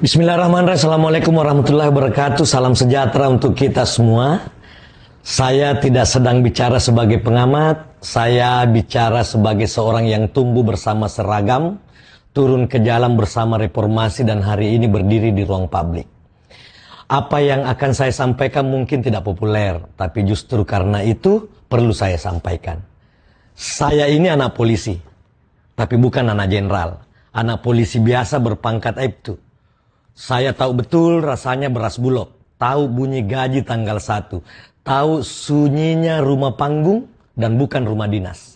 Bismillahirrahmanirrahim. Assalamualaikum warahmatullahi wabarakatuh. Salam sejahtera untuk kita semua. Saya tidak sedang bicara sebagai pengamat. Saya bicara sebagai seorang yang tumbuh bersama seragam, turun ke jalan bersama reformasi, dan hari ini berdiri di ruang publik. Apa yang akan saya sampaikan mungkin tidak populer, tapi justru karena itu perlu saya sampaikan. Saya ini anak polisi, tapi bukan anak jenderal. Anak polisi biasa berpangkat Aibtu. Saya tahu betul rasanya beras bulog, tahu bunyi gaji tanggal 1, tahu sunyinya rumah panggung dan bukan rumah dinas.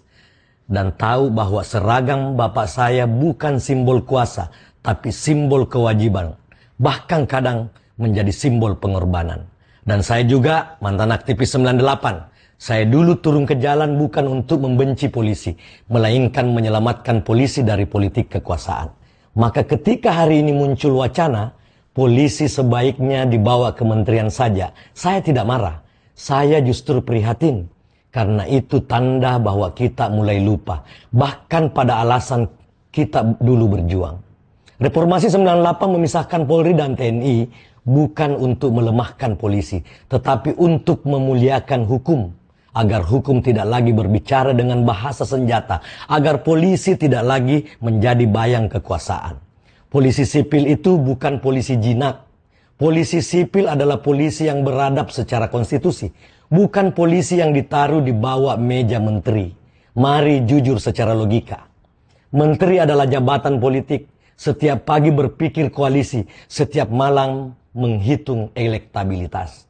Dan tahu bahwa seragam bapak saya bukan simbol kuasa, tapi simbol kewajiban. Bahkan kadang menjadi simbol pengorbanan. Dan saya juga mantan aktivis 98. Saya dulu turun ke jalan bukan untuk membenci polisi, melainkan menyelamatkan polisi dari politik kekuasaan. Maka ketika hari ini muncul wacana, polisi sebaiknya dibawa kementerian saja, saya tidak marah. Saya justru prihatin. Karena itu tanda bahwa kita mulai lupa. Bahkan pada alasan kita dulu berjuang. Reformasi 98 memisahkan Polri dan TNI bukan untuk melemahkan polisi, tetapi untuk memuliakan hukum. Agar hukum tidak lagi berbicara dengan bahasa senjata. Agar polisi tidak lagi menjadi bayang kekuasaan. Polisi sipil itu bukan polisi jinak. Polisi sipil adalah polisi yang beradab secara konstitusi. Bukan polisi yang ditaruh di bawah meja menteri. Mari jujur secara logika. Menteri adalah jabatan politik. Setiap pagi berpikir koalisi. Setiap malam menghitung elektabilitas.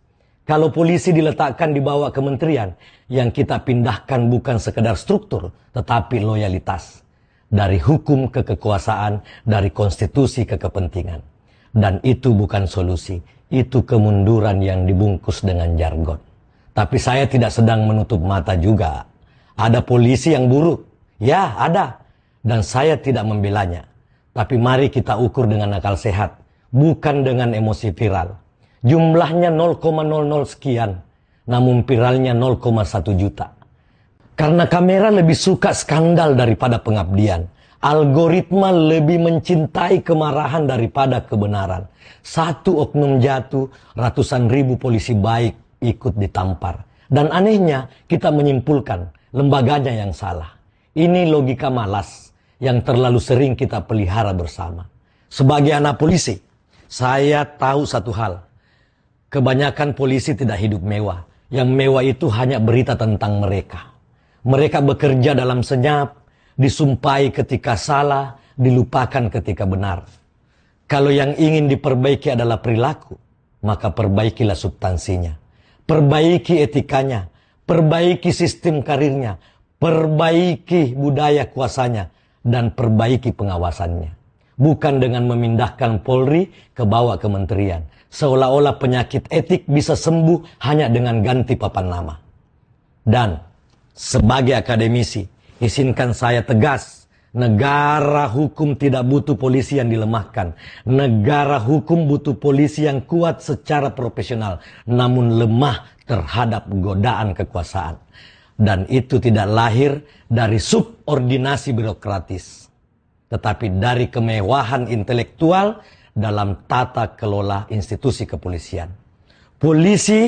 Kalau polisi diletakkan di bawah kementerian, yang kita pindahkan bukan sekedar struktur, tetapi loyalitas. Dari hukum ke kekuasaan, dari konstitusi ke kepentingan. Dan itu bukan solusi, itu kemunduran yang dibungkus dengan jargon. Tapi saya tidak sedang menutup mata juga. Ada polisi yang buruk, ya ada. Dan saya tidak membelanya. Tapi mari kita ukur dengan akal sehat, bukan dengan emosi viral. Jumlahnya 0,00 sekian, namun viralnya 0,1 juta. Karena kamera lebih suka skandal daripada pengabdian. Algoritma lebih mencintai kemarahan daripada kebenaran. Satu oknum jatuh, ratusan ribu polisi baik ikut ditampar. Dan anehnya kita menyimpulkan lembaganya yang salah. Ini logika malas yang terlalu sering kita pelihara bersama. Sebagai anak polisi, saya tahu satu hal. Kebanyakan polisi tidak hidup mewah. Yang mewah itu hanya berita tentang mereka. Mereka bekerja dalam senyap, disumpahi ketika salah, dilupakan ketika benar. Kalau yang ingin diperbaiki adalah perilaku, maka perbaikilah substansinya. Perbaiki etikanya, perbaiki sistem karirnya, perbaiki budaya kuasanya, dan perbaiki pengawasannya. Bukan dengan memindahkan Polri ke bawah kementerian. Seolah-olah penyakit etik bisa sembuh hanya dengan ganti papan nama. Dan sebagai akademisi, izinkan saya tegas, negara hukum tidak butuh polisi yang dilemahkan. Negara hukum butuh polisi yang kuat secara profesional, namun lemah terhadap godaan kekuasaan. Dan itu tidak lahir dari subordinasi birokratis, tetapi dari kemewahan intelektual dalam tata kelola institusi kepolisian. Polisi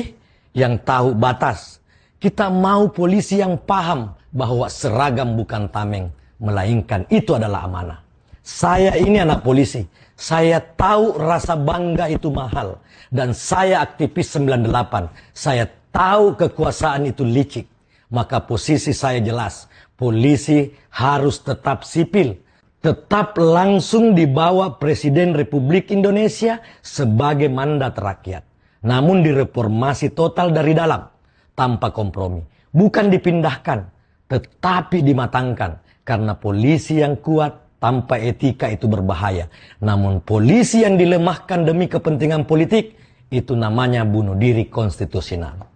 yang tahu batas. Kita mau polisi yang paham bahwa seragam bukan tameng, melainkan itu adalah amanah. Saya ini anak polisi. Saya tahu rasa bangga itu mahal. Dan saya aktivis 98. Saya tahu kekuasaan itu licik. Maka posisi saya jelas. Polisi harus tetap sipil. Tetap langsung di bawah Presiden Republik Indonesia sebagai mandat rakyat. Namun direformasi total dari dalam, tanpa kompromi. Bukan dipindahkan, tetapi dimatangkan. Karena polisi yang kuat tanpa etika itu berbahaya. Namun polisi yang dilemahkan demi kepentingan politik, itu namanya bunuh diri konstitusional.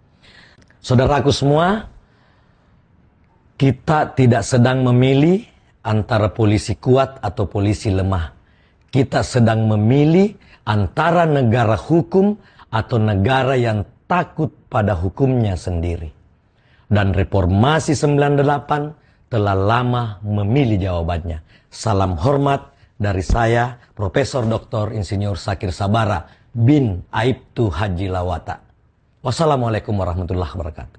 Saudaraku semua, kita tidak sedang memilih antara polisi kuat atau polisi lemah. Kita sedang memilih antara negara hukum atau negara yang takut pada hukumnya sendiri. Dan reformasi 98 telah lama memilih jawabannya. Salam hormat dari saya, Profesor Dr. Insinyur Sakir Sabara bin Aibtu Haji Lawata. Wassalamualaikum warahmatullahi wabarakatuh.